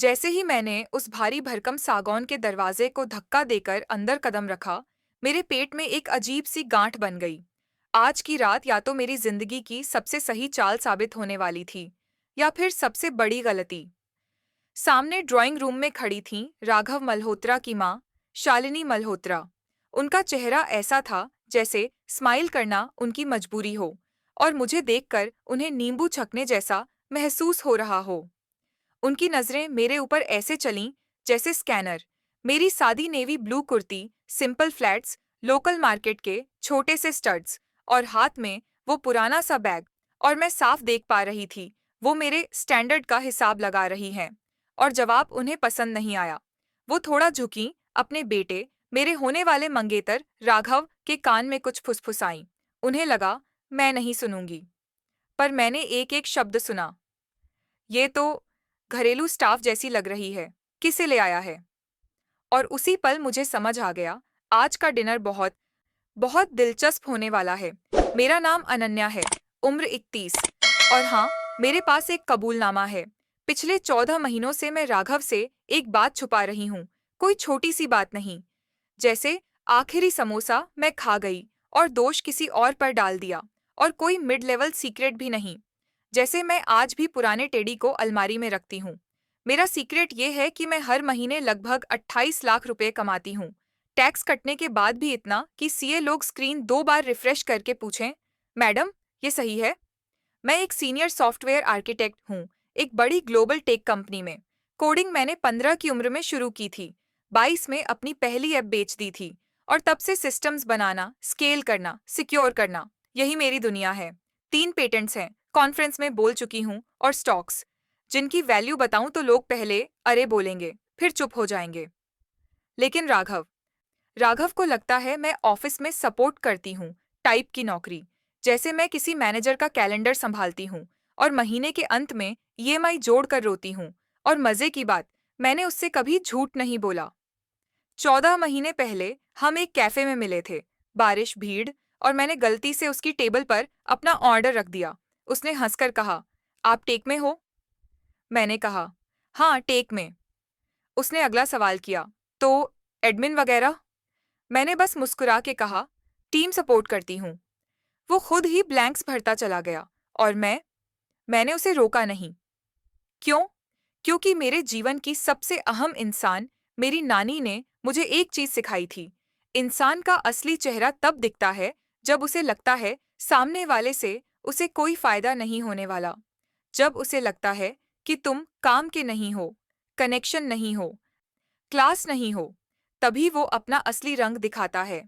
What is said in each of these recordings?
जैसे ही मैंने उस भारी भरकम सागौन के दरवाजे को धक्का देकर अंदर कदम रखा, मेरे पेट में एक अजीब सी गांठ बन गई। आज की रात या तो मेरी जिंदगी की सबसे सही चाल साबित होने वाली थी, या फिर सबसे बड़ी गलती। सामने ड्राइंग रूम में खड़ी थीं राघव मल्होत्रा की माँ, शालिनी मल्होत्रा। उनका चेहरा ऐसा था जैसे स्माइल करना उनकी मजबूरी हो, और मुझे देखकर उन्हें नींबू छकने जैसा महसूस हो रहा हो। उनकी नजरें मेरे ऊपर ऐसे चलीं जैसे स्कैनर। मेरी सादी navy blue kurti, simple flats, local market के छोटे से स्टड्स, और हाथ में वो पुराना सा बैग। और मैं साफ देख पा रही थी वो मेरे स्टैंडर्ड का हिसाब लगा रही हैं। और जवाब उन्हें पसंद नहीं आया। वो थोड़ा झुकी, अपने बेटे, मेरे होने वाले मंगेतर राघव के कान में कुछ फुसफुसाई। उन्हें लगा मैं नहीं सुनूंगी, पर मैंने एक एक शब्द सुना। ये तो घरेलू स्टाफ जैसी लग रही है, किसे ले आया है? और उसी पल मुझे समझ आ गया, आज का डिनर बहुत बहुत दिलचस्प होने वाला है। मेरा नाम अनन्या है, उम्र 31, और हाँ, मेरे पास एक कबूलनामा है। पिछले 14 महीनों से मैं राघव से एक बात छुपा रही हूँ, कोई छोटी सी बात नहीं। जैसे आखिरी समोसा मैं खा गई और दोष किसी और पर डाल दिया, और कोई मिड लेवल सीक्रेट भी नहीं। जैसे मैं आज भी पुराने टेडी को अलमारी में रखती हूँ। मेरा सीक्रेट ये है कि मैं हर महीने लगभग 28 लाख रुपए कमाती हूँ। टैक्स कटने के बाद भी इतना कि सीए लोग स्क्रीन 2 बार रिफ्रेश करके पूछें, मैडम, ये सही है? मैं एक सीनियर सॉफ्टवेयर आर्किटेक्ट हूँ, एक बड़ी ग्लोबल टेक कंपनी में। कोडिंग मैंने 15 की उम्र में शुरू की थी, 22 में अपनी पहली ऐप बेच दी थी, और तब से सिस्टम्स बनाना, स्केल करना, सिक्योर करना, यही मेरी दुनिया है। 3 पेटेंट्स हैं, कॉन्फ्रेंस में बोल चुकी हूँ, और स्टॉक्स जिनकी वैल्यू बताऊं तो लोग पहले अरे बोलेंगे, फिर चुप हो जाएंगे। लेकिन राघव राघव को लगता है मैं ऑफिस में सपोर्ट करती हूँ, टाइप की नौकरी। जैसे मैं किसी मैनेजर का कैलेंडर संभालती हूँ, और महीने के अंत में ईएमआई जोड़ कर रोती हूँ। और मजे की बात, मैंने उससे कभी झूठ नहीं बोला। 14 महीने पहले हम एक कैफे में मिले थे। बारिश, भीड़, और मैंने गलती से उसकी टेबल पर अपना ऑर्डर रख दिया। उसने हंसकर कहा, आप टेक में हो? मैंने कहा, हाँ, टेक में। उसने अगला सवाल किया, तो एडमिन वगैरह? मैंने बस मुस्कुरा के कहा, टीम सपोर्ट करती हूँ। वो खुद ही ब्लैंक्स भरता चला गया, और मैंने उसे रोका नहीं। क्यों? क्योंकि मेरे जीवन की सबसे अहम इंसान, मेरी नानी ने मुझे एक चीज सिखाई थी। इंसान का असली चेहरा तब दिखता है जब उसे लगता है सामने वाले से उसे कोई फायदा नहीं होने वाला। जब उसे लगता है कि तुम काम के नहीं हो, कनेक्शन नहीं हो, क्लास नहीं हो, तभी वो अपना असली रंग दिखाता है।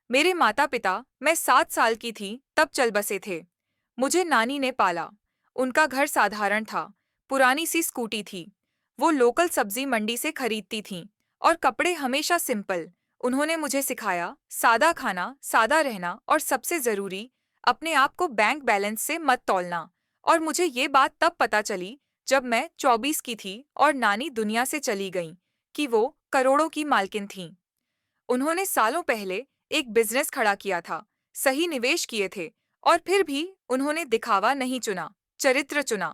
मेरे माता पिता, मैं 7 साल की थी तब चल बसे थे। मुझे नानी ने पाला। उनका घर साधारण था, पुरानी सी स्कूटी थी। वो लोकल सब्जी मंडी से खरीदती थीं, और कपड़े हमेशा सिंपल। उन्होंने मुझे सिखाया सादा खाना, सादा रहना, और सबसे जरूरी, अपने आप को बैंक बैलेंस से मत तौलना। और मुझे ये बात तब पता चली जब मैं 24 की थी और नानी दुनिया से चली गईं, कि वो करोड़ों की मालकिन थीं। उन्होंने सालों पहले एक बिजनेस खड़ा किया था, सही निवेश किए थे, और फिर भी उन्होंने दिखावा नहीं चुना, चरित्र चुना।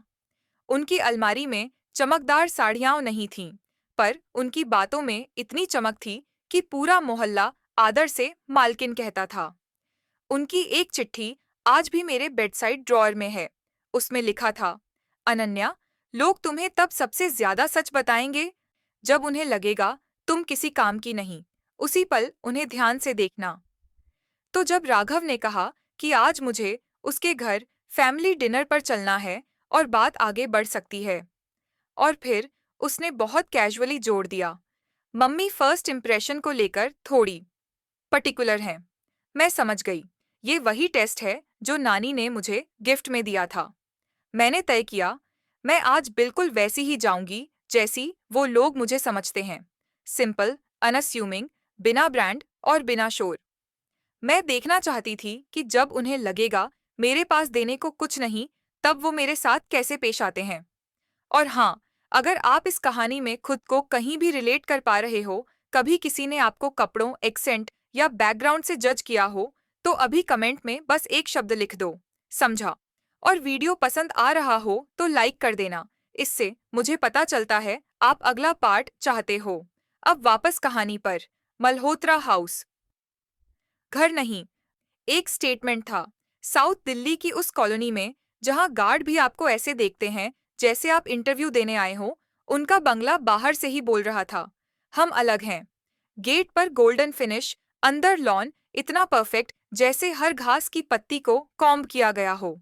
उनकी अलमारी में चमकदार साड़ियां नहीं थीं, पर उनकी बातों में इतनी चमक थी कि पूरा मोहल्ला आदर से मालकिन कहता था। उनकी एक चिट्ठी आज भी मेरे बेडसाइड ड्रॉअर में है। उसमें लिखा था, अनन्या, लोग तुम्हें तब सबसे ज्यादा सच बताएंगे जब उन्हें लगेगा तुम किसी काम की नहीं। उसी पल उन्हें ध्यान से देखना। तो जब राघव ने कहा कि आज मुझे उसके घर फैमिली डिनर पर चलना है और बात आगे बढ़ सकती है, और फिर उसने बहुत कैजुअली जोड़ दिया, मम्मी फर्स्ट इम्प्रेशन को लेकर थोड़ी पर्टिकुलर हैं। मैं समझ गई, ये वही टेस्ट है जो नानी ने मुझे गिफ्ट में दिया था। मैंने तय किया, मैं आज बिल्कुल वैसी ही जाऊंगी जैसी वो लोग मुझे समझते हैं। सिंपल, अनअस्यूमिंग, बिना ब्रांड और बिना शोर। मैं देखना चाहती थी कि जब उन्हें लगेगा मेरे पास देने को कुछ नहीं, तब वो मेरे साथ कैसे पेश आते हैं। और हाँ, अगर आप इस कहानी में खुद को कहीं भी रिलेट कर पा रहे हो, कभी किसी ने आपको कपड़ों, एक्सेंट या बैकग्राउंड से जज किया हो, तो अभी कमेंट में बस एक शब्द लिख दो, समझा। और वीडियो पसंद आ रहा हो तो लाइक कर देना। इससे मुझे पता चलता है आप अगला पार्ट चाहते हो। अब वापस कहानी पर। मल्होत्रा हाउस। घर नहीं, एक स्टेटमेंट था। साउथ दिल्ली की उस कॉलोनी में जहां गार्ड भी आपको ऐसे देखते हैं जैसे आप इंटरव्यू देने आए हो, उनका बंगला बाहर से ही बोल रहा था, हम अलग हैं। गेट पर गोल्डन फिनिश, अंदर लॉन इतना परफेक्ट जैसे हर घास की पत्ती को कॉम्ब किया गया हो।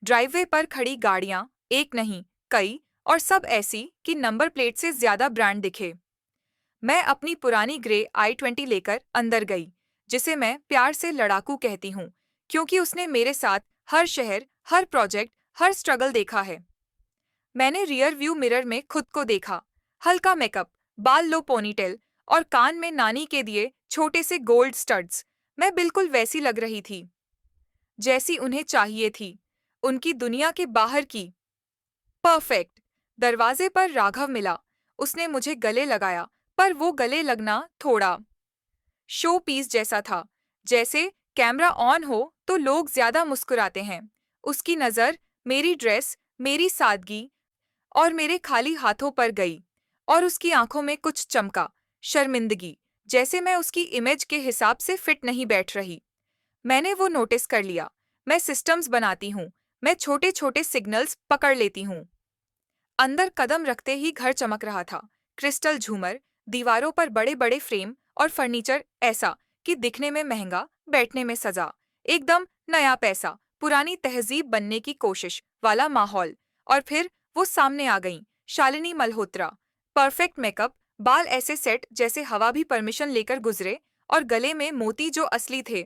ड्राइववे पर खड़ी गाड़ियां, एक नहीं कई, और सब ऐसी कि नंबर प्लेट से ज्यादा ब्रांड दिखे। मैं अपनी पुरानी ग्रे i20 लेकर अंदर गई, जिसे मैं प्यार से लड़ाकू कहती हूँ, क्योंकि उसने मेरे साथ हर शहर, हर प्रोजेक्ट, हर स्ट्रगल देखा है। मैंने रियर व्यू मिरर में खुद को देखा। हल्का मेकअप, बाल लो पोनीटेल, और कान में नानी के दिए छोटे से गोल्ड स्टड्स। मैं बिल्कुल वैसी लग रही थी जैसी उन्हें चाहिए थी, उनकी दुनिया के बाहर की। परफेक्ट। दरवाजे पर राघव मिला। उसने मुझे गले लगाया, पर वो गले लगना थोड़ा शो पीस जैसा था। जैसे कैमरा ऑन हो तो लोग ज्यादा मुस्कुराते हैं। उसकी नज़र मेरी ड्रेस, मेरी सादगी और मेरे खाली हाथों पर गई, और उसकी आंखों में कुछ चमका, शर्मिंदगी, जैसे मैं उसकी इमेज के हिसाब से फिट नहीं बैठ रही। मैंने वो नोटिस कर लिया। मैं सिस्टम्स बनाती हूँ, मैं छोटे छोटे सिग्नल्स पकड़ लेती हूँ। अंदर कदम रखते ही घर चमक रहा था। क्रिस्टल झूमर, दीवारों पर बड़े बड़े फ्रेम, और फर्नीचर ऐसा कि दिखने में महंगा, बैठने में सजा। एकदम नया पैसा, पुरानी तहजीब बनने की कोशिश वाला माहौल। और फिर वो सामने आ गईं, शालिनी मल्होत्रा। परफेक्ट मेकअप, बाल ऐसे सेट जैसे हवा भी परमिशन लेकर गुजरे, और गले में मोती जो असली थे,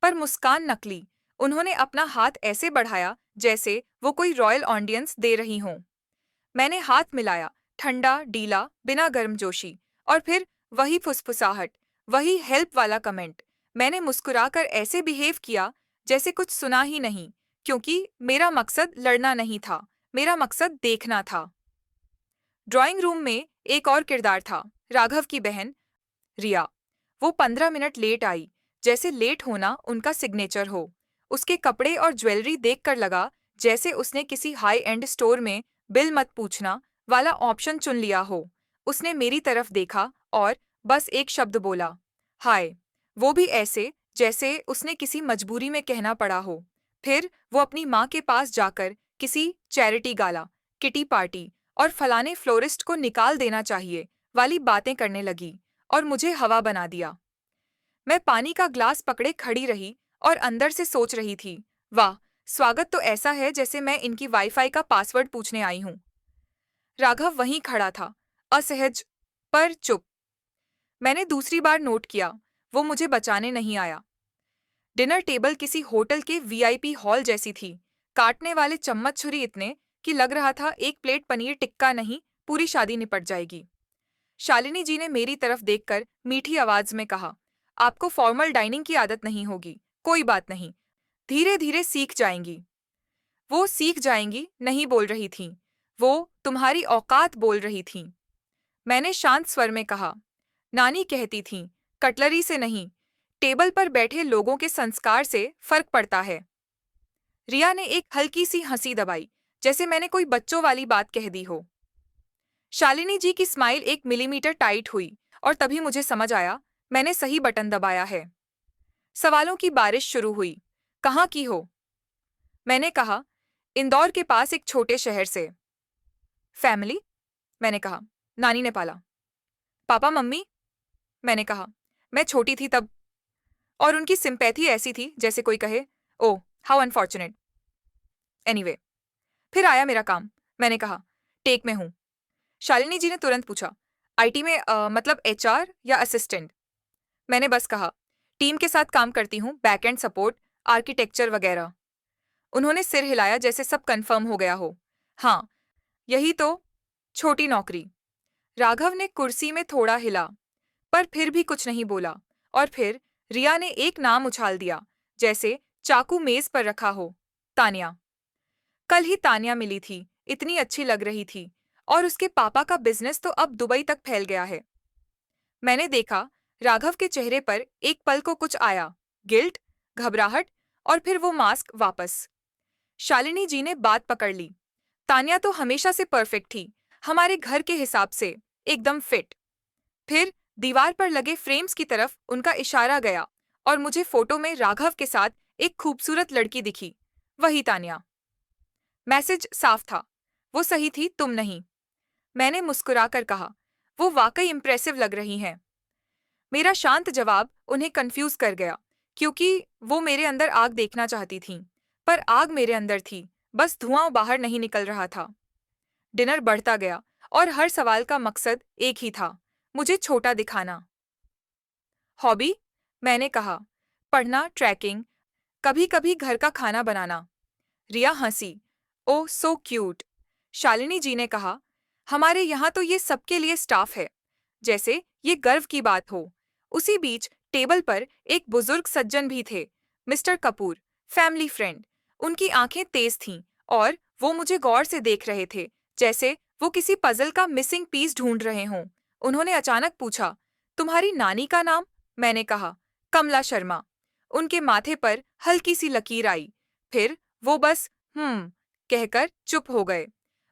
पर मुस्कान नकली। उन्होंने अपना हाथ ऐसे बढ़ाया जैसे वो कोई रॉयल ऑडियंस दे रही हों। मैंने हाथ मिलाया, ठंडा, डीला, बिना गर्मजोशी। और फिर वही फुसफुसाहट, वही हेल्प वाला कमेंट। मैंने मुस्कुराकर ऐसे बिहेव किया जैसे कुछ सुना ही नहीं, क्योंकि मेरा मकसद लड़ना नहीं था, मेरा मकसद देखना था। ड्राइंग रूम में एक और किरदार था, राघव की बहन, रिया। वो 15 मिनट लेट आई, जैसे लेट होना उनका सिग्नेचर हो। उसके कपड़े और ज्वेलरी देखकर लगा जैसे उसने किसी हाई एंड स्टोर में बिल मत पूछना वाला ऑप्शन चुन लिया हो। उसने मेरी तरफ देखा और बस एक शब्द बोला, हाय। वो भी ऐसे जैसे उसने किसी मजबूरी में कहना पड़ा हो। फिर वो अपनी माँ के पास जाकर किसी चैरिटी गाला, किटी पार्टी और फलाने फ्लोरिस्ट को निकाल देना चाहिए वाली बातें करने लगी, और मुझे हवा बना दिया। मैं पानी का ग्लास पकड़े खड़ी रही और अंदर से सोच रही थी, वाह, स्वागत तो ऐसा है जैसे मैं इनकी वाईफाई का पासवर्ड पूछने आई हूँ। राघव वहीं खड़ा था, असहज पर चुप। मैंने दूसरी बार नोट किया, वो मुझे बचाने नहीं आया। डिनर टेबल किसी होटल के वीआईपी हॉल जैसी थी। काटने वाले चम्मच छुरी इतने कि लग रहा था एक प्लेट पनीर टिक्का नहीं, पूरी शादी निपट जाएगी। शालिनी जी ने मेरी तरफ देखकर मीठी आवाज में कहा, आपको फॉर्मल डाइनिंग की आदत नहीं होगी, कोई बात नहीं, धीरे धीरे सीख जाएंगी। वो सीख जाएंगी नहीं बोल रही थीं, वो तुम्हारी औकात बोल रही थीं। मैंने शांत स्वर में कहा, नानी कहती थीं, कटलरी से नहीं, टेबल पर बैठे लोगों के संस्कार से फर्क पड़ता है। रिया ने एक हल्की सी हंसी दबाई, जैसे मैंने कोई बच्चों वाली बात कह दी हो। शालिनी जी की स्माइल 1 मिलीमीटर टाइट हुई, और तभी मुझे समझ आया, मैंने सही बटन दबाया है। सवालों की बारिश शुरू हुई। कहाँ की हो? मैंने कहा, इंदौर के पास एक छोटे शहर से। फैमिली? मैंने कहा, नानी ने पाला। Papa mummy? मैंने कहा, मैं छोटी थी तब। और उनकी सिंपैथी ऐसी थी जैसे कोई कहे, ओह हाउ अनफॉर्चुनेट। एनीवे, फिर आया मेरा काम। मैंने कहा, टेक में हूँ। शालिनी जी ने तुरंत पूछा, आईटी में मतलब एचआर या असिस्टेंट? मैंने बस कहा, टीम के साथ काम करती हूँ, बैक एंड सपोर्ट, आर्किटेक्चर वगैरह। उन्होंने सिर हिलाया जैसे सब कंफर्म हो गया हो। हाँ, यही तो, छोटी नौकरी। राघव ने कुर्सी में थोड़ा हिला, पर फिर भी कुछ नहीं बोला। और फिर रिया ने एक नाम उछाल दिया, जैसे चाकू मेज पर रखा हो, तान्या। कल ही तान्या मिली थी, इतनी अच्छी लग रही थी, और उसके पापा का बिजनेस तो अब दुबई तक फैल गया है। मैंने देखा, राघव के चेहरे पर एक पल को कुछ आया, गिल्ट, घबराहट, और फिर वो मास्क वापस। शालिनी जी ने बात पकड़ ली, तान्या तो हमेशा से परफेक्ट थी, हमारे घर के हिसाब से एकदम फिट। फिर दीवार पर लगे फ्रेम्स की तरफ उनका इशारा गया और मुझे फोटो में राघव के साथ एक खूबसूरत लड़की दिखी। वही तान्या। मैसेज साफ था। वो सही थी, तुम नहीं। मैंने मुस्कुराकर कहा, वो वाकई इम्प्रेसिव लग रही हैं। मेरा शांत जवाब उन्हें कंफ्यूज कर गया, क्योंकि वो मेरे अंदर आग देखना चाहती थीं। पर आग मेरे अंदर थी, बस धुआं बाहर नहीं निकल रहा था। डिनर बढ़ता गया और हर सवाल का मकसद एक ही था, मुझे छोटा दिखाना। हॉबी? मैंने कहा। पढ़ना, ट्रैकिंग, कभी कभी घर का खाना बनाना। रिया हंसी। ओह सो क्यूट। शालिनी जी ने कहा, हमारे यहाँ तो ये सबके लिए स्टाफ है, जैसे ये गर्व की बात हो। उसी बीच टेबल पर एक बुजुर्ग सज्जन भी थे, मिस्टर कपूर, फैमिली फ्रेंड। उनकी आंखें तेज थीं और वो मुझे गौर से देख रहे थे, जैसे वो किसी पजल का मिसिंग पीस ढूंढ रहे हों। उन्होंने अचानक पूछा, तुम्हारी नानी का नाम? मैंने कहा, कमला शर्मा। उनके माथे पर हल्की सी लकीर आई। फिर वो बस कहकर चुप हो गए।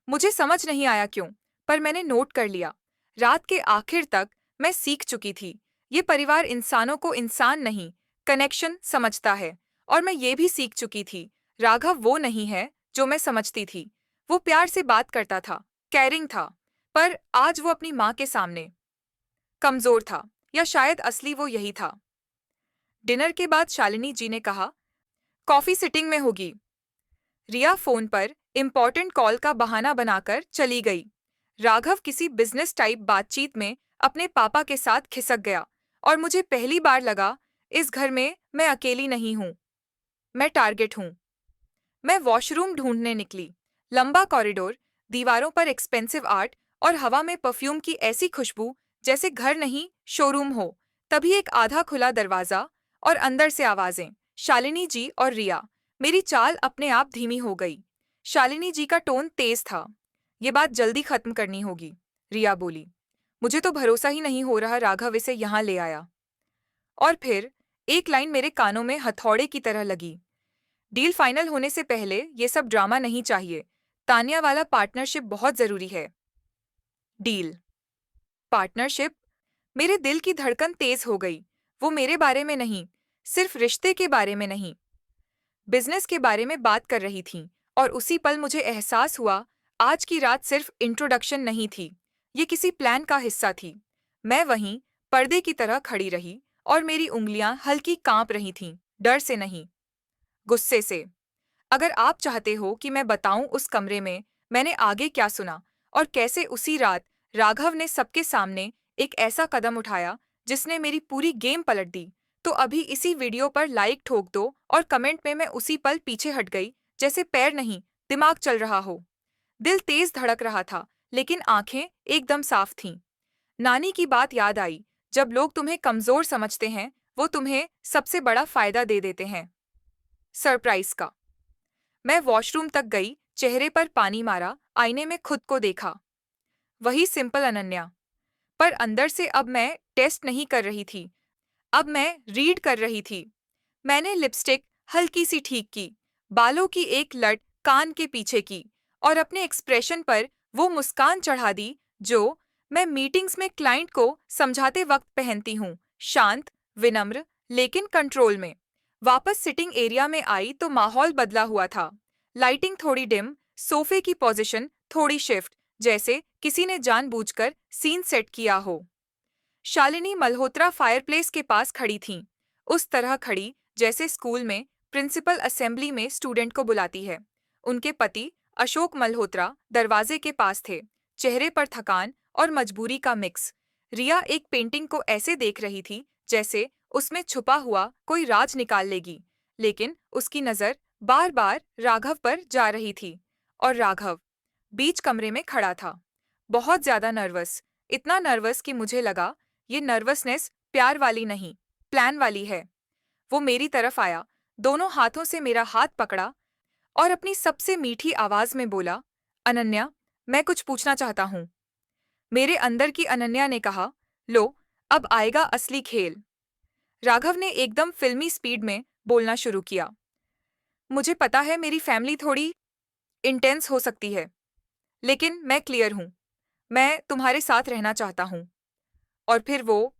मुझे समझ नहीं आया क्यों, पर मैंने नोट कर लिया। रात के आखिर तक मैं सीख चुकी थी, ये परिवार इंसानों को इंसान नहीं, कनेक्शन समझता है। और मैं ये भी सीख चुकी थी, राघव वो नहीं है जो मैं समझती थी। वो प्यार से बात करता था, कैरिंग था, पर आज वो अपनी माँ के सामने कमजोर था, या शायद असली वो यही था। डिनर के बाद शालिनी जी ने कहा, कॉफी सिटिंग में होगी। रिया फोन पर इम्पोर्टेंट कॉल का बहाना बनाकर चली गई। राघव किसी बिजनेस टाइप बातचीत में अपने पापा के साथ खिसक गया और मुझे पहली बार लगा, इस घर में मैं अकेली नहीं हूँ, मैं टारगेट हूँ। मैं वॉशरूम ढूंढने निकली। लंबा कॉरिडोर, दीवारों पर एक्सपेंसिव आर्ट और हवा में परफ्यूम की ऐसी खुशबू जैसे घर नहीं शोरूम हो। तभी एक आधा खुला दरवाजा और अंदर से आवाजें, शालिनी जी और रिया। मेरी चाल अपने आप धीमी हो गई। शालिनी जी का टोन तेज था। ये बात जल्दी खत्म करनी होगी, रिया बोली। मुझे तो भरोसा ही नहीं हो रहा राघव इसे यहाँ ले आया। और फिर एक लाइन मेरे कानों में हथौड़े की तरह लगी, डील फाइनल होने से पहले ये सब ड्रामा नहीं चाहिए। तान्या वाला पार्टनरशिप बहुत जरूरी है। Deal, partnership. मेरे दिल की धड़कन तेज हो गई। वो मेरे बारे में नहीं, सिर्फ रिश्ते के बारे में नहीं, बिजनेस के बारे में बात कर रही थी। और उसी पल मुझे एहसास हुआ, आज की रात सिर्फ इंट्रोडक्शन नहीं थी, ये किसी प्लान का हिस्सा थी। मैं वहीं पर्दे की तरह खड़ी रही और मेरी उंगलियां हल्की कांप रही थीं, डर से नहीं, गुस्से से। अगर आप चाहते हो कि मैं बताऊं उस कमरे में मैंने आगे क्या सुना और कैसे उसी रात राघव ने सबके सामने एक ऐसा कदम उठाया जिसने मेरी पूरी गेम पलट दी, तो अभी इसी वीडियो पर लाइक ठोक दो और कमेंट में मैं उसी पल पीछे हट गई, जैसे पैर नहीं, दिमाग चल रहा हो। दिल तेज धड़क रहा था, लेकिन आंखें एकदम साफ थीं। नानी की बात याद आई, जब लोग तुम्हें कमजोर समझते हैं, वो तुम्हें सबसे बड़ा फायदा दे देते हैं। सरप्राइज का। मैं वॉशरूम तक गई, चेहरे पर पानी मारा, आईने में खुद को देखा। वही सिंपल अनन्या। पर अंदर से अब मैं टेस्ट नहीं कर रही थी, अब मैं रीड कर रही थी। मैंने लिपस्टिक हल्की सी ठीक की, बालों की एक लट कान के पीछे की, और अपने एक्सप्रेशन पर वो मुस्कान चढ़ा दी जो मैं मीटिंग्स में क्लाइंट को समझाते वक्त पहनती हूँ, शांत, विनम्र, लेकिन कंट्रोल में। वापस सिटिंग एरिया में आई तो माहौल बदला हुआ था। लाइटिंग थोड़ी डिम, सोफे की पोजीशन थोड़ी शिफ्ट, जैसे किसी ने जानबूझकर सीन सेट किया हो। शालिनी मल्होत्रा फायरप्लेस के पास खड़ी थीं, उस तरह खड़ी जैसे स्कूल में प्रिंसिपल असेंबली में स्टूडेंट को बुलाती है। उनके पति अशोक मल्होत्रा दरवाजे के पास थे, चेहरे पर थकान और मजबूरी का मिक्स। रिया एक पेंटिंग को ऐसे देख रही थी जैसे उसमें छुपा हुआ कोई राज निकाल लेगी, लेकिन उसकी नजर बार बार राघव पर जा रही थी। और राघव बीच कमरे में खड़ा था, बहुत ज्यादा नर्वस, इतना नर्वस कि मुझे लगा ये नर्वसनेस प्यार वाली नहीं, प्लान वाली है। वो मेरी तरफ आया, दोनों हाथों से मेरा हाथ पकड़ा और अपनी सबसे मीठी आवाज में बोला, अनन्या, मैं कुछ पूछना चाहता हूँ। मेरे अंदर की अनन्या ने कहा, लो, अब आएगा असली खेल। राघव ने एकदम फिल्मी स्पीड में बोलना शुरू किया, मुझे पता है मेरी फैमिली थोड़ी इंटेंस हो सकती है, लेकिन मैं क्लियर हूँ। मैं तुम्हारे साथ रहना चाहता हूँ। और फिर वो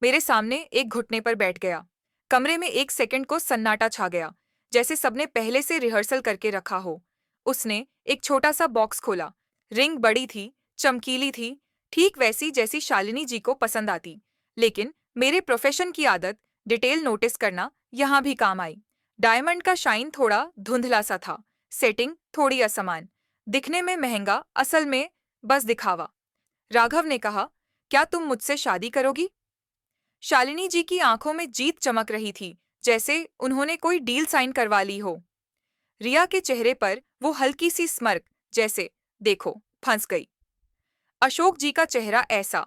मेरे सामने एक घुटने पर बैठ गया। कमरे में एक सेकंड को सन्नाटा छा गया, जैसे सबने पहले से रिहर्सल करके रखा हो। उसने एक छोटा सा बॉक्स खोला। रिंग बड़ी थी, चमकीली थी, ठीक वैसी जैसी शालिनी जी को पसंद आती। लेकिन मेरे प्रोफेशन की आदत डिटेल नोटिस करना यहाँ भी काम आई। डायमंड का शाइन थोड़ा धुंधला सा था, सेटिंग थोड़ी असमान, दिखने में महंगा, असल में बस दिखावा। राघव ने कहा, क्या तुम मुझसे शादी करोगी? शालिनी जी की आंखों में जीत चमक रही थी, जैसे उन्होंने कोई डील साइन करवा ली हो। रिया के चेहरे पर वो हल्की सी स्मर्क, जैसे देखो फंस गई। अशोक जी का चेहरा ऐसा,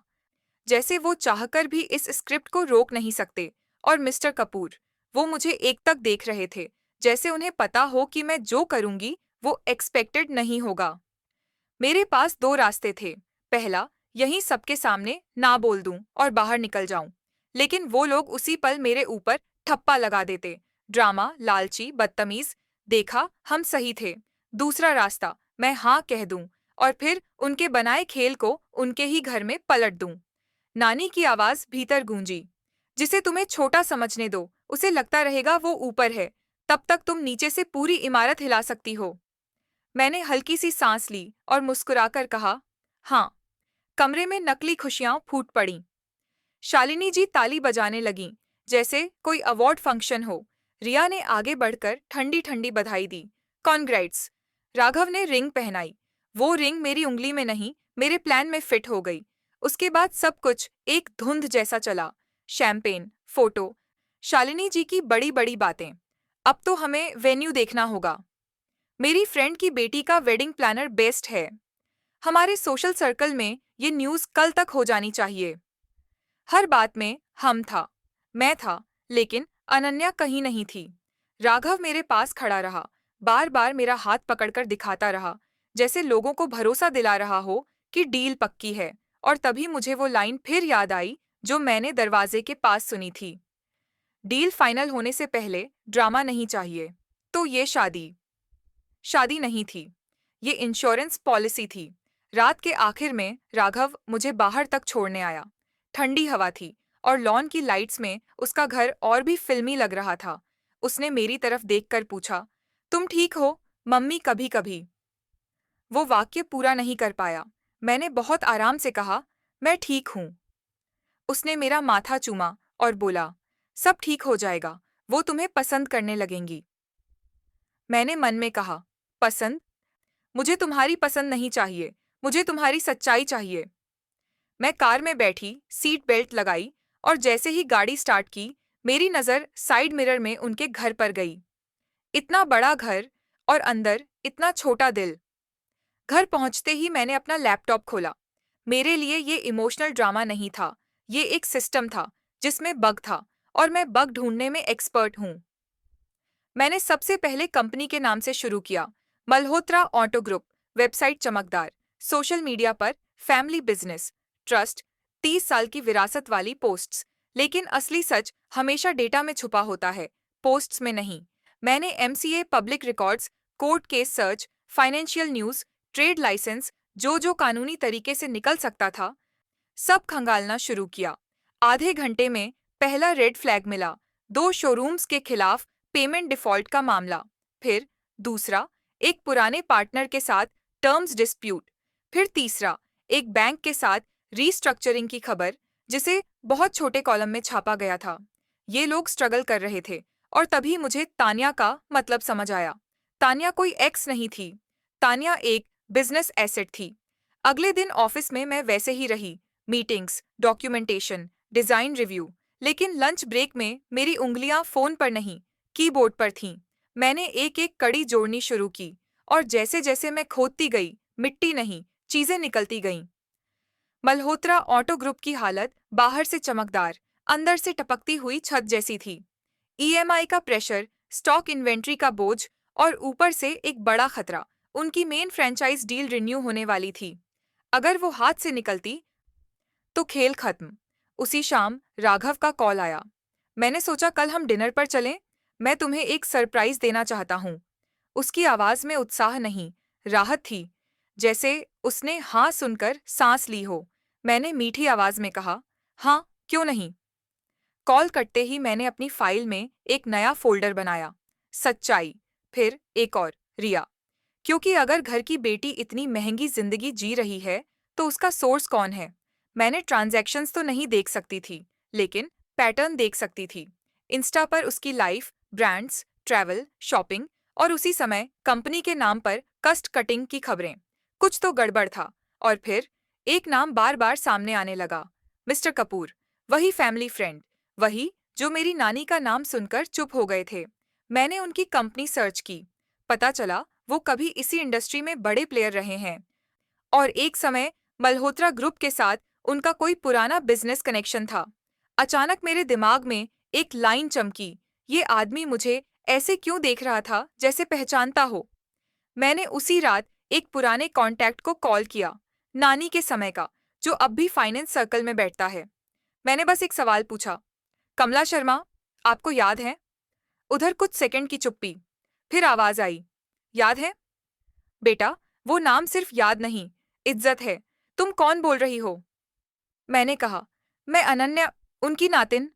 जैसे वो चाहकर भी इस स्क्रिप्ट को रोक नहीं सकते। और मिस्टर कपूर, वो मुझे एकटक देख रहे थे, जैसे उन्हें पता हो कि मैं जो करूंगी वो एक्सपेक्टेड नहीं होगा। मेरे पास दो रास्ते थे। पहला, यहीं सबके सामने ना बोल दूं और बाहर निकल जाऊं, लेकिन वो लोग उसी पल मेरे ऊपर ठप्पा लगा देते। ड्रामा, लालची, बदतमीज। देखा, हम सही थे। दूसरा रास्ता, मैं हाँ कह दूं और फिर उनके बनाए खेल को उनके ही घर में पलट दूं। नानी की आवाज भीतर गूंजी, जिसे तुम्हें छोटा समझने दो, उसे लगता रहेगा वो ऊपर है, तब तक तुम नीचे से पूरी इमारत हिला सकती हो। मैंने हल्की सी सांस ली और मुस्कुराकर कहा, हाँ। कमरे में नकली खुशियां फूट पड़ीं। शालिनी जी ताली बजाने लगीं, जैसे कोई अवार्ड फंक्शन हो। रिया ने आगे बढ़कर ठंडी ठंडी बधाई दी। कॉन्ग्रेट्स। राघव ने रिंग पहनाई। वो रिंग मेरी उंगली में नहीं, मेरे प्लान में फिट हो गई। उसके बाद सब कुछ एक धुंध जैसा चला। शैंपेन, फोटो, शालिनी जी की बड़ी बड़ी बातें। अब तो हमें वेन्यू देखना होगा। मेरी फ्रेंड की बेटी का वेडिंग प्लानर बेस्ट है। हमारे सोशल सर्कल में ये न्यूज़ कल तक हो जानी चाहिए। हर बात में हम था, मैं था, लेकिन अनन्या कहीं नहीं थी। राघव मेरे पास खड़ा रहा, बार बार मेरा हाथ पकड़कर दिखाता रहा, जैसे लोगों को भरोसा दिला रहा हो कि डील पक्की है। और तभी मुझे वो लाइन फिर याद आई जो मैंने दरवाजे के पास सुनी थी। डील फाइनल होने से पहले ड्रामा नहीं चाहिए। तो ये शादी शादी नहीं थी, ये इंश्योरेंस पॉलिसी थी। रात के आखिर में राघव मुझे बाहर तक छोड़ने आया। ठंडी हवा थी और लॉन की लाइट्स में उसका घर और भी फिल्मी लग रहा था। उसने मेरी तरफ देखकर पूछा, तुम ठीक हो मम्मी? कभी कभी। वो वाक्य पूरा नहीं कर पाया। मैंने बहुत आराम से कहा, मैं ठीक हूँ। उसने मेरा माथा चूमा और बोला, सब ठीक हो जाएगा, वो तुम्हें पसंद करने लगेंगी। मैंने मन में कहा, पसंद? मुझे तुम्हारी पसंद नहीं चाहिए, मुझे तुम्हारी सच्चाई चाहिए। मैं कार में बैठी, सीट बेल्ट लगाई और जैसे ही गाड़ी स्टार्ट की, मेरी नज़र साइड मिरर में उनके घर पर गई। इतना बड़ा घर और अंदर इतना छोटा दिल। घर पहुंचते ही मैंने अपना लैपटॉप खोला। मेरे लिए ये इमोशनल ड्रामा नहीं था, ये एक सिस्टम था जिसमें बग था, और मैं बग ढूंढने में एक्सपर्ट हूँ। मैंने सबसे पहले कंपनी के नाम से शुरू किया, मल्होत्रा ऑटो ग्रुप। वेबसाइट चमकदार, सोशल मीडिया पर फैमिली बिजनेस, ट्रस्ट, 30 साल की विरासत वाली पोस्ट्स। लेकिन असली सच हमेशा डेटा में छुपा होता है, पोस्ट्स में नहीं। मैंने MCA, public records, court case search, financial news, trade licence, जो जो कानूनी तरीके से निकल सकता था, सब खंगालना शुरू किया। आधे घंटे में पहला रेड फ्लैग मिला, 2 शोरूम्स के खिलाफ पेमेंट डिफॉल्ट का मामला। फिर दूसरा, एक पुराने पार्टनर के साथ टर्म्स डिस्प्यूट। फिर तीसरा, एक बैंक के साथ रीस्ट्रक्चरिंग की खबर, जिसे बहुत छोटे कॉलम में छापा गया था। ये लोग स्ट्रगल कर रहे थे और तभी मुझे तान्या का मतलब समझ आया। तान्या कोई एक्स नहीं थी, तान्या एक बिजनेस एसेट थी। अगले दिन ऑफिस में मैं वैसे ही रही, मीटिंग्स, डॉक्यूमेंटेशन, डिजाइन रिव्यू। लेकिन लंच ब्रेक में मेरी उंगलियां फोन पर नहीं, कीबोर्ड पर थीं। मैंने एक एक कड़ी जोड़नी शुरू की, और जैसे जैसे मैं खोदती गई, मिट्टी नहीं, चीजें निकलती गईं। मल्होत्रा ऑटो ग्रुप की हालत बाहर से चमकदार, अंदर से टपकती हुई छत जैसी थी। ईएमआई का प्रेशर, स्टॉक इन्वेंट्री का बोझ, और ऊपर से एक बड़ा खतरा, उनकी मेन फ्रेंचाइज डील रिन्यू होने वाली थी। अगर वो हाथ से निकलती तो खेल खत्म। उसी शाम राघव का कॉल आया। मैंने सोचा कल हम डिनर पर चलें, मैं तुम्हें एक सरप्राइज देना चाहता हूँ। उसकी आवाज में उत्साह नहीं, राहत थी, जैसे उसने हाँ सुनकर सांस ली हो। मैंने मीठी आवाज में कहा, हाँ, क्यों नहीं। कॉल कटते ही मैंने अपनी फाइल में एक नया फोल्डर बनाया। सच्चाई, फिर एक और, रिया। क्योंकि अगर घर की बेटी इतनी महंगी जिंदगी जी रही है, तो उसका सोर्स कौन है? मैंने ट्रांजैक्शंस तो नहीं देख सकती थी, लेकिन पैटर्न देख सकती थी। इंस्टा पर उसकी लाइफ, ब्रांड्स, ट्रैवल, शॉपिंग और उसी समय कंपनी के नाम पर कस्ट कटिंग की खबरें। कुछ तो गड़बड़ था। और फिर एक नाम बार बार सामने आने लगा, मिस्टर कपूर। वही फैमिली फ्रेंड, वही जो मेरी नानी का नाम सुनकर चुप हो गए थे। मैंने उनकी कंपनी सर्च की। पता चला वो कभी इसी इंडस्ट्री में बड़े प्लेयर रहे हैं और एक समय मल्होत्रा ग्रुप के साथ उनका कोई पुराना बिजनेस कनेक्शन था। अचानक मेरे दिमाग में एक लाइन चमकी, ये आदमी मुझे ऐसे क्यों देख रहा था जैसे पहचानता हो। मैंने उसी रात एक पुराने कॉन्टैक्ट को कॉल किया, नानी के समय का, जो अब भी फाइनेंस सर्कल में बैठता है। मैंने बस एक सवाल पूछा, कमला शर्मा, आपको याद है? उधर कुछ सेकंड की चुप्पी। फिर आवाज आई, याद है बेटा, वो नाम सिर्फ याद नहीं, इज्जत है। तुम कौन बोल रही हो? मैंने कहा, मैं अनन्या, उनकी नातिन।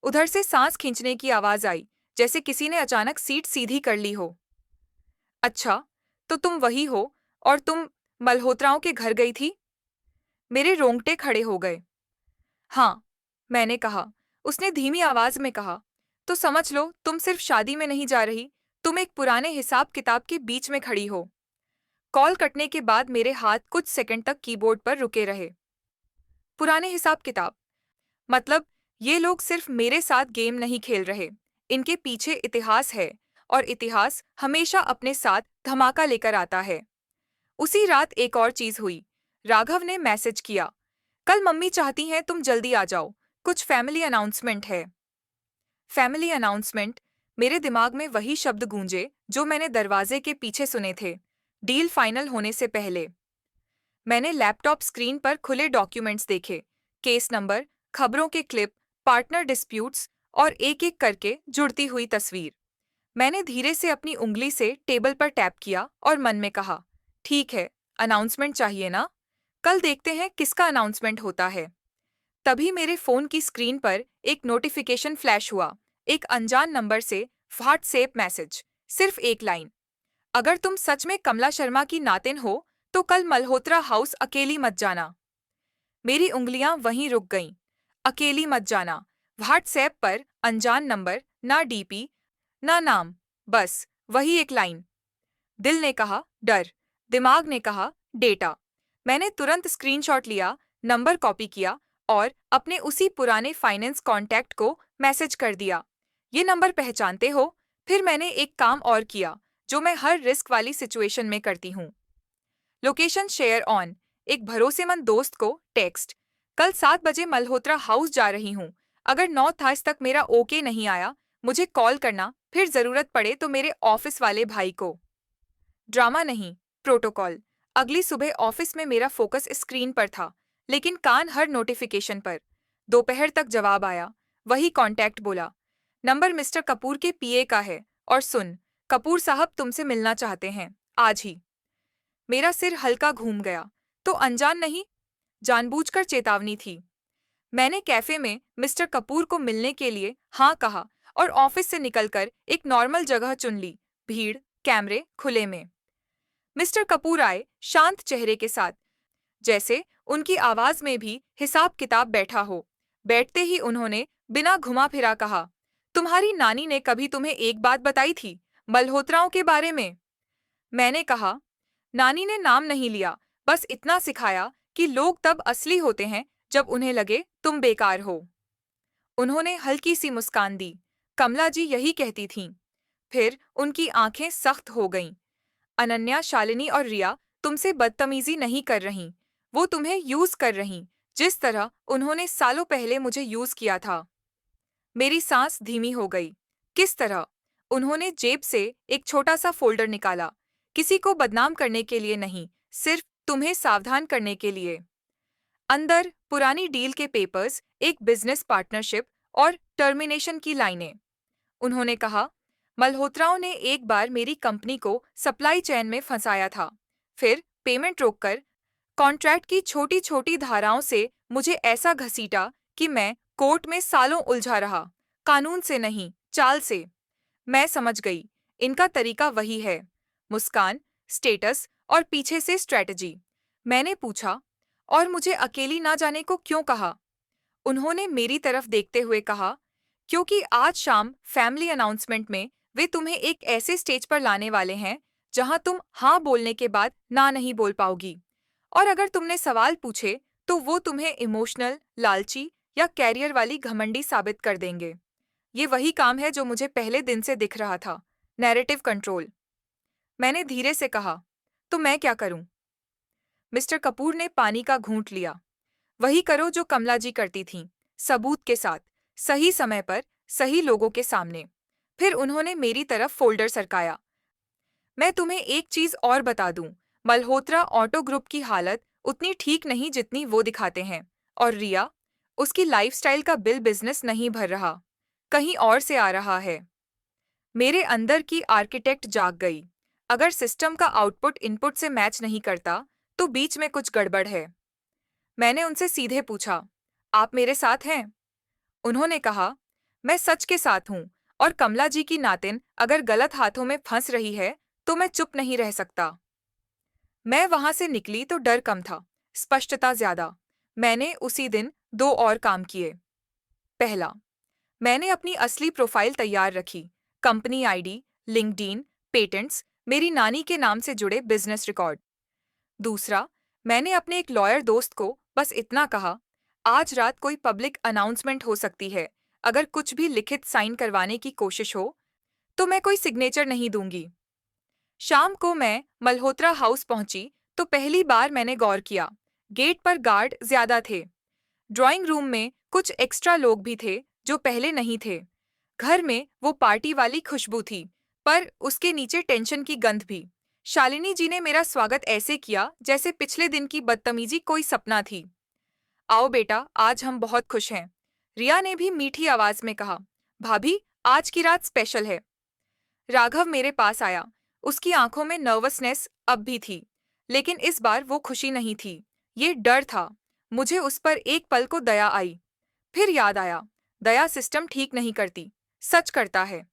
उधर से सांस खींचने की आवाज आई, जैसे किसी ने अचानक सीट सीधी कर ली हो। अच्छा, तो तुम वही हो, और तुम मल्होत्राओं के घर गई थी? मेरे रोंगटे खड़े हो गए। हाँ, मैंने कहा। उसने धीमी आवाज में कहा, तो समझ लो तुम सिर्फ शादी में नहीं जा रही, तुम एक पुराने हिसाब किताब के बीच में खड़ी हो। कॉल कटने के बाद मेरे हाथ कुछ सेकंड तक कीबोर्ड पर रुके रहे। पुराने हिसाब किताब, मतलब ये लोग सिर्फ मेरे साथ गेम नहीं खेल रहे, इनके पीछे इतिहास है, और इतिहास हमेशा अपने साथ धमाका लेकर आता है। उसी रात एक और चीज हुई। राघव ने मैसेज किया, कल मम्मी चाहती हैं तुम जल्दी आ जाओ, कुछ फैमिली अनाउंसमेंट है। Family announcement. मेरे दिमाग में वही शब्द गूंजे जो मैंने दरवाजे के पीछे सुने थे, डील फाइनल होने से पहले। मैंने लैपटॉप स्क्रीन पर खुले डॉक्यूमेंट्स देखे, केस नंबर, खबरों के क्लिप, पार्टनर डिस्प्यूट्स और एक एक करके जुड़ती हुई तस्वीर। मैंने धीरे से अपनी उंगली से टेबल पर टैप किया और मन में कहा, ठीक है, अनाउंसमेंट चाहिए ना? कल देखते हैं किसका अनाउंसमेंट होता है। तभी मेरे फोन की स्क्रीन पर एक नोटिफिकेशन फ्लैश हुआ, एक अनजान नंबर से व्हाट्सएप मैसेज, सिर्फ एक लाइन, अगर तुम सच में कमला शर्मा की नातिन हो, तो कल मल्होत्रा हाउस अकेली मत जाना। मेरी उंगलियां वहीं रुक गईं। अकेली मत जाना। व्हाट्सएप पर अनजान नंबर, ना डीपी, ना नाम, बस वही एक लाइन। दिल ने कहा डर, दिमाग ने कहा डेटा। मैंने तुरंत स्क्रीनशॉट लिया, नंबर कॉपी किया और अपने उसी पुराने फाइनेंस कॉन्टैक्ट को मैसेज कर दिया, ये नंबर पहचानते हो? फिर मैंने एक काम और किया, जो मैं हर रिस्क वाली सिचुएशन में करती हूँ। Location share on. एक भरोसेमंद दोस्त को टेक्स्ट, कल 7 बजे मल्होत्रा हाउस जा रही हूँ। अगर 9 था तक मेरा ओके नहीं आया, मुझे कॉल करना, फिर जरूरत पड़े तो मेरे ऑफिस वाले भाई को। ड्रामा नहीं, प्रोटोकॉल। अगली सुबह ऑफिस में मेरा फोकस स्क्रीन पर था, लेकिन कान हर नोटिफिकेशन पर। दोपहर तक जवाब आया, वही कांटेक्ट बोला, नंबर मिस्टर कपूर के पीए का है, और सुन, कपूर साहब तुमसे मिलना चाहते हैं, आज ही। मेरा सिर हल्का घूम गया। तो अनजान नहीं, जानबूझकर चेतावनी थी। मैंने कैफे में मिस्टर कपूर को मिलने के लिए हाँ कहा और ऑफिस से निकलकर एक नॉर्मल जगह चुन ली, भीड़, कैमरे, खुले में। मिस्टर कपूर आए, शांत चेहरे के साथ, जैसे उनकी आवाज में भी हिसाब किताब बैठा हो। बैठते ही उन्होंने बिना घुमा फिरा कहा, तुम्हारी नानी ने कभी तुम्हें एक बात बताई थी, मल्होत्राओं के बारे में? मैंने कहा, नानी ने नाम नहीं लिया, बस इतना सिखाया कि लोग तब असली होते हैं जब उन्हें लगे तुम बेकार हो। उन्होंने हल्की सी मुस्कान दी, कमला जी यही कहती थीं। फिर उनकी आंखें सख्त हो गईं। अनन्या, शालिनी और रिया तुमसे बदतमीजी नहीं कर रहीं, वो तुम्हें यूज कर रहीं, जिस तरह उन्होंने सालों पहले मुझे यूज किया था। मेरी सांस धीमी हो गई। किस तरह? उन्होंने जेब से एक छोटा सा फोल्डर निकाला, किसी को बदनाम करने के लिए नहीं, सिर्फ तुम्हें सावधान करने के लिए। अंदर पुरानी डील के पेपर्स, एक बिजनेस पार्टनरशिप और टर्मिनेशन की लाइनें। उन्होंने कहा, मल्होत्राओं ने एक बार मेरी कंपनी को सप्लाई चेन में फंसाया था, फिर पेमेंट रोककर कॉन्ट्रैक्ट की छोटी छोटी धाराओं से मुझे ऐसा घसीटा कि मैं कोर्ट में सालों उलझा रहा, कानून से नहीं, चाल से। मैं समझ गई, इनका तरीका वही है, मुस्कान, स्टेटस और पीछे से स्ट्रैटेजी। मैंने पूछा, और मुझे अकेली ना जाने को क्यों कहा? उन्होंने मेरी तरफ देखते हुए कहा, क्योंकि आज शाम फैमिली अनाउंसमेंट में वे तुम्हें एक ऐसे स्टेज पर लाने वाले हैं जहां तुम हाँ बोलने के बाद ना नहीं बोल पाओगी। और अगर तुमने सवाल पूछे तो वो तुम्हें इमोशनल, लालची या कैरियर वाली घमंडी साबित कर देंगे। ये वही काम है जो मुझे पहले दिन से दिख रहा था, नैरेटिव कंट्रोल। मैंने धीरे से कहा, तो मैं क्या करूं? मिस्टर कपूर ने पानी का घूंट लिया। वही करो जो कमला जी करती थीं, सबूत के साथ, सही समय पर, सही लोगों के सामने। फिर उन्होंने मेरी तरफ फोल्डर सरकाया। मैं तुम्हें एक चीज और बता दूं, मल्होत्रा ऑटो ग्रुप की हालत उतनी ठीक नहीं जितनी वो दिखाते हैं। और रिया, उसकी लाइफस्टाइल का बिल बिजनेस नहीं भर रहा, कहीं और से आ रहा है। मेरे अंदर की आर्किटेक्ट जाग गई। अगर सिस्टम का आउटपुट इनपुट से मैच नहीं करता, तो बीच में कुछ गड़बड़ है। मैंने उनसे सीधे पूछा, आप मेरे साथ हैं? उन्होंने कहा, मैं सच के साथ हूं, और कमला जी की नातिन अगर गलत हाथों में फंस रही है तो मैं चुप नहीं रह सकता। मैं वहां से निकली तो डर कम था, स्पष्टता ज्यादा। मैंने उसी दिन दो और काम किए। पहला, मैंने अपनी असली प्रोफाइल तैयार रखी, कंपनी आईडी, लिंक्डइन, पेटेंट्स, मेरी नानी के नाम से जुड़े बिजनेस रिकॉर्ड। दूसरा, मैंने अपने एक लॉयर दोस्त को बस इतना कहा, आज रात कोई पब्लिक अनाउंसमेंट हो सकती है, अगर कुछ भी लिखित साइन करवाने की कोशिश हो तो मैं कोई सिग्नेचर नहीं दूंगी। शाम को मैं मल्होत्रा हाउस पहुंची तो पहली बार मैंने गौर किया, गेट पर गार्ड ज्यादा थे। ड्राइंग रूम में कुछ एक्स्ट्रा लोग भी थे जो पहले नहीं थे। घर में वो पार्टी वाली खुशबू थी, पर उसके नीचे टेंशन की गंध भी। शालिनी जी ने मेरा स्वागत ऐसे किया जैसे पिछले दिन की बदतमीजी कोई सपना थी। आओ बेटा, आज हम बहुत खुश हैं, रिया ने भी मीठी आवाज में कहा। भाभी, आज की रात स्पेशल है। राघव मेरे पास आया। उसकी आंखों में नर्वसनेस अब भी थी, लेकिन इस बार वो खुशी नहीं थी, ये डर था। मुझे उस पर एक पल को दया आई, फिर याद आया, दया सिस्टम ठीक नहीं करती, सच करता है।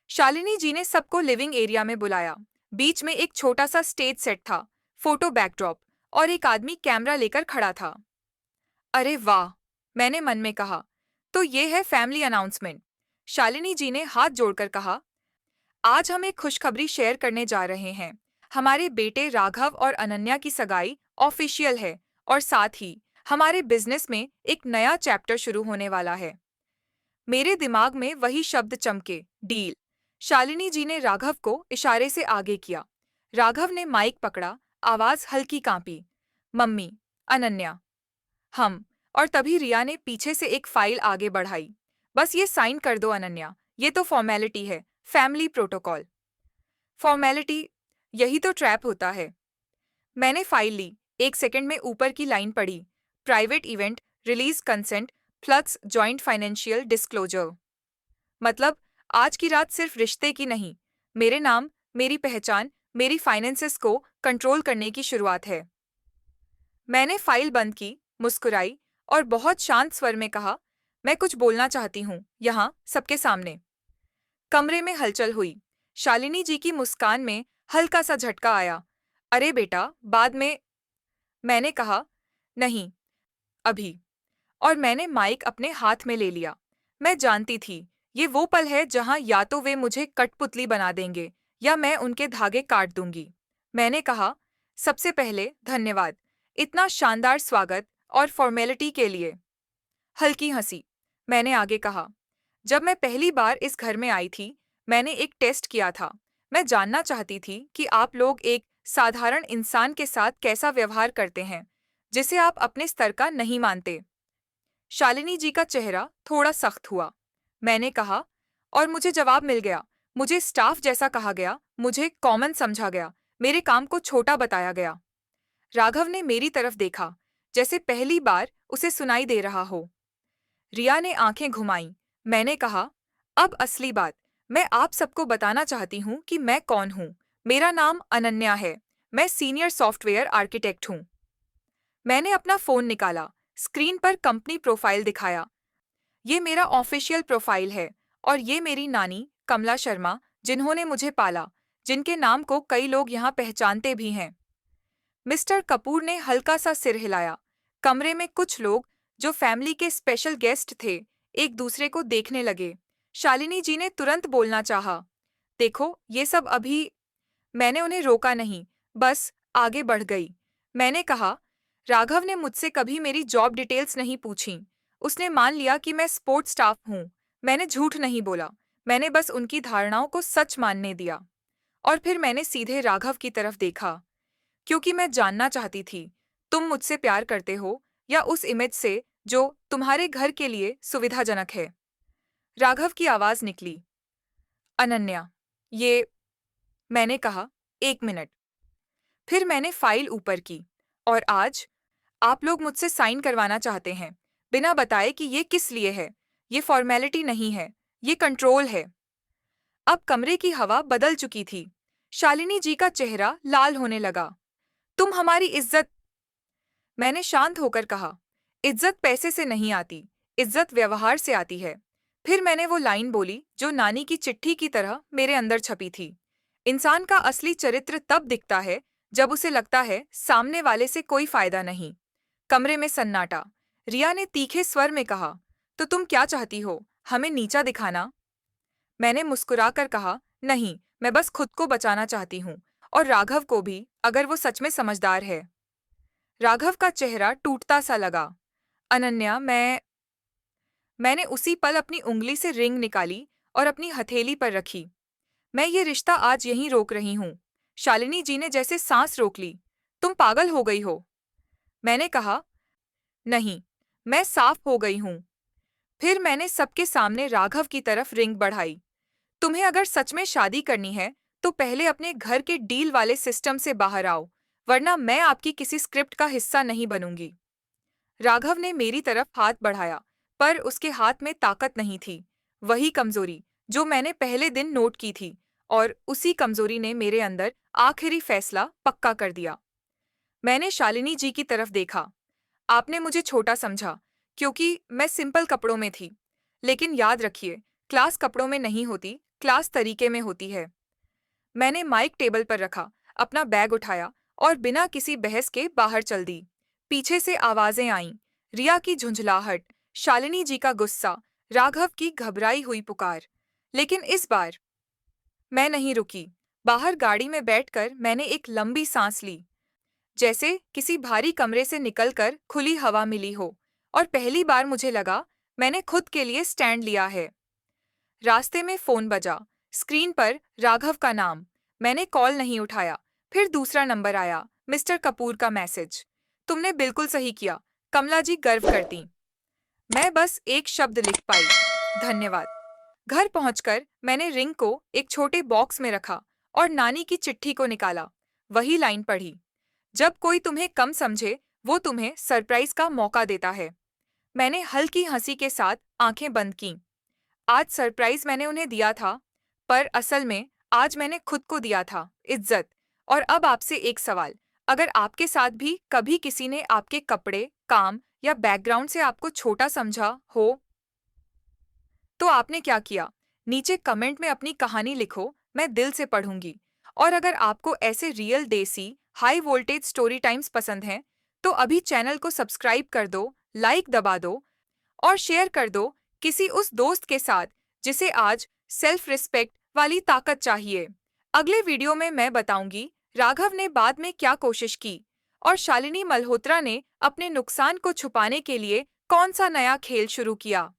शालिनी जी ने सबको लिविंग एरिया में बुलाया। बीच में एक छोटा सा स्टेज सेट था, फोटो बैकड्रॉप, और एक आदमी कैमरा लेकर खड़ा था। अरे वाह, मैंने मन में कहा, तो ये है फैमिली अनाउंसमेंट। शालिनी जी ने हाथ जोड़कर कहा, आज हम एक खुशखबरी शेयर करने जा रहे हैं। हमारे बेटे राघव और अनन्या की सगाई ऑफिशियल है, और साथ ही हमारे बिजनेस में एक नया चैप्टर शुरू होने वाला है। मेरे दिमाग में वही शब्द चमके, डील। शालिनी जी ने राघव को इशारे से आगे किया। राघव ने माइक पकड़ा, आवाज हल्की कांपी, मम्मी, अनन्या, हम। और तभी रिया ने पीछे से एक फाइल आगे बढ़ाई। बस ये साइन कर दो अनन्या, ये तो फॉर्मेलिटी है, फैमिली प्रोटोकॉल। फॉर्मेलिटी? यही तो ट्रैप होता है। मैंने फाइल ली, एक सेकंड में ऊपर की लाइन पढ़ी, private event, release consent, plus joint financial disclosure. मतलब आज की रात सिर्फ रिश्ते की नहीं, मेरे नाम, मेरी पहचान, मेरी फाइनेंसेस को कंट्रोल करने की शुरुआत है। मैंने फाइल बंद की, मुस्कुराई, और बहुत शांत स्वर में कहा, मैं कुछ बोलना चाहती हूँ, यहाँ सबके सामने। कमरे में हलचल हुई। शालिनी जी की मुस्कान में हल्का सा झटका आया। अरे बेटा, बाद में। मैंने कहा, नहीं, अभी। और मैंने माइक अपने हाथ में ले लिया। मैं जानती थी, ये वो पल है जहां या तो वे मुझे कठपुतली बना देंगे या मैं उनके धागे काट दूंगी। मैंने कहा, सबसे पहले धन्यवाद, इतना शानदार स्वागत और फॉर्मेलिटी के लिए। हल्की हंसी। मैंने आगे कहा, जब मैं पहली बार इस घर में आई थी, मैंने एक टेस्ट किया था। मैं जानना चाहती थी कि आप लोग एक साधारण इंसान के साथ कैसा व्यवहार करते हैं, जिसे आप अपने स्तर का नहीं मानते। शालिनी जी का चेहरा थोड़ा सख्त हुआ। मैंने कहा, और मुझे जवाब मिल गया। मुझे स्टाफ जैसा कहा गया, मुझे कॉमन समझा गया, मेरे काम को छोटा बताया गया। राघव ने मेरी तरफ देखा, जैसे पहली बार उसे सुनाई दे रहा हो। रिया ने आंखें घुमाईं। मैंने कहा, अब असली बात, मैं आप सबको बताना चाहती हूँ कि मैं कौन हूँ। मेरा नाम अनन्या है। मैं सीनियर सॉफ्टवेयर आर्किटेक्ट हूँ। मैंने अपना फोन निकाला, स्क्रीन पर कंपनी प्रोफाइल दिखाया। ये मेरा ऑफिशियल प्रोफाइल है और ये मेरी नानी कमला शर्मा, जिन्होंने मुझे पाला, जिनके नाम को कई लोग यहाँ पहचानते भी हैं। मिस्टर कपूर ने हल्का सा सिर हिलाया। कमरे में कुछ लोग, जो फैमिली के स्पेशल गेस्ट थे, एक दूसरे को देखने लगे। शालिनी जी ने तुरंत बोलना चाहा, देखो ये सब अभी। मैंने उन्हें रोका नहीं, बस आगे बढ़ गई। मैंने कहा, राघव ने मुझसे कभी मेरी जॉब डिटेल्स नहीं पूछी। उसने मान लिया कि मैं सपोर्ट स्टाफ हूँ। मैंने झूठ नहीं बोला, मैंने बस उनकी धारणाओं को सच मानने दिया। और फिर मैंने सीधे राघव की तरफ देखा, क्योंकि मैं जानना चाहती थी, तुम मुझसे प्यार करते हो या उस इमेज से जो तुम्हारे घर के लिए सुविधाजनक है। राघव की आवाज निकली, अनन्या, ये। मैंने कहा, एक मिनट। फिर मैंने फाइल ऊपर की। और आज आप लोग मुझसे साइन करवाना चाहते हैं, बिना बताए कि ये किस लिए है। ये फॉर्मेलिटी नहीं है, ये कंट्रोल है। अब कमरे की हवा बदल चुकी थी। शालिनी जी का चेहरा लाल होने लगा। तुम हमारी इज्जत। मैंने शांत होकर कहा, इज्जत पैसे से नहीं आती, इज्जत व्यवहार से आती है। फिर मैंने वो लाइन बोली जो नानी की चिट्ठी की तरह मेरे अंदर छपी थी। इंसान का असली चरित्र तब दिखता है जब उसे लगता है सामने वाले से कोई फायदा नहीं। कमरे में सन्नाटा। रिया ने तीखे स्वर में कहा, तो तुम क्या चाहती हो, हमें नीचा दिखाना? मैंने मुस्कुराकर कहा, नहीं, मैं बस खुद को बचाना चाहती हूँ, और राघव को भी, अगर वो सच में समझदार है। राघव का चेहरा टूटता सा लगा। अनन्या, मैंने उसी पल अपनी उंगली से रिंग निकाली और अपनी हथेली पर रखी। मैं ये रिश्ता आज यहीं रोक रही हूँ। शालिनी जी ने जैसे सांस रोक ली। तुम पागल हो गई हो। मैंने कहा, नहीं, मैं साफ हो गई हूँ। फिर मैंने सबके सामने राघव की तरफ रिंग बढ़ाई। तुम्हें अगर सच में शादी करनी है तो पहले अपने घर के डील वाले सिस्टम से बाहर आओ, वरना मैं आपकी किसी स्क्रिप्ट का हिस्सा नहीं बनूंगी। राघव ने मेरी तरफ हाथ बढ़ाया, पर उसके हाथ में ताकत नहीं थी। वही कमजोरी जो मैंने पहले दिन नोट की थी, और उसी कमजोरी ने मेरे अंदर आखिरी फैसला पक्का कर दिया। मैंने शालिनी जी की तरफ देखा। आपने मुझे छोटा समझा, क्योंकि मैं सिंपल कपड़ों में थी। लेकिन याद रखिए, क्लास कपड़ों में नहीं होती, क्लास तरीके में होती है। मैंने माइक टेबल पर रखा, अपना बैग उठाया और बिना किसी बहस के बाहर चल दी। पीछे से आवाजें आईं, रिया की झुंझलाहट, शालिनी जी का गुस्सा, राघव की घबराई हुई पुकार। लेकिन इस बार मैं नहीं रुकी। बाहर गाड़ी में बैठकर मैंने एक लंबी सांस ली, जैसे किसी भारी कमरे से निकलकर खुली हवा मिली हो। और पहली बार मुझे लगा मैंने खुद के लिए स्टैंड लिया है। रास्ते में फोन बजा, स्क्रीन पर राघव का नाम। मैंने कॉल नहीं उठाया। फिर दूसरा नंबर आया, मिस्टर कपूर का मैसेज। तुमने बिल्कुल सही किया, कमला जी गर्व करती। मैं बस एक शब्द लिख पाई, धन्यवाद। घर पहुंचकर मैंने रिंग को एक छोटे बॉक्स में रखा और नानी की चिट्ठी को निकाला। वही लाइन पढ़ी, जब कोई तुम्हें कम समझे वो तुम्हें सरप्राइज का मौका देता है। मैंने हल्की हंसी के साथ आंखें बंद कीं। आज सरप्राइज मैंने उन्हें दिया था, पर असल में आज मैंने खुद को दिया था इज्जत। और अब आपसे एक सवाल, अगर आपके साथ भी कभी किसी ने आपके कपड़े, काम या बैकग्राउंड से आपको छोटा समझा हो, तो आपने क्या किया? नीचे कमेंट में अपनी कहानी लिखो, मैं दिल से पढ़ूंगी। और अगर आपको ऐसे रियल देसी हाई वोल्टेज स्टोरी टाइम्स पसंद हैं, तो अभी चैनल को सब्सक्राइब कर दो, लाइक दबा दो और शेयर कर दो किसी उस दोस्त के साथ जिसे आज सेल्फ रिस्पेक्ट वाली ताकत चाहिए। अगले वीडियो में मैं बताऊंगी राघव ने बाद में क्या कोशिश की और शालिनी मल्होत्रा ने अपने नुकसान को छुपाने के लिए कौन सा नया खेल शुरू किया।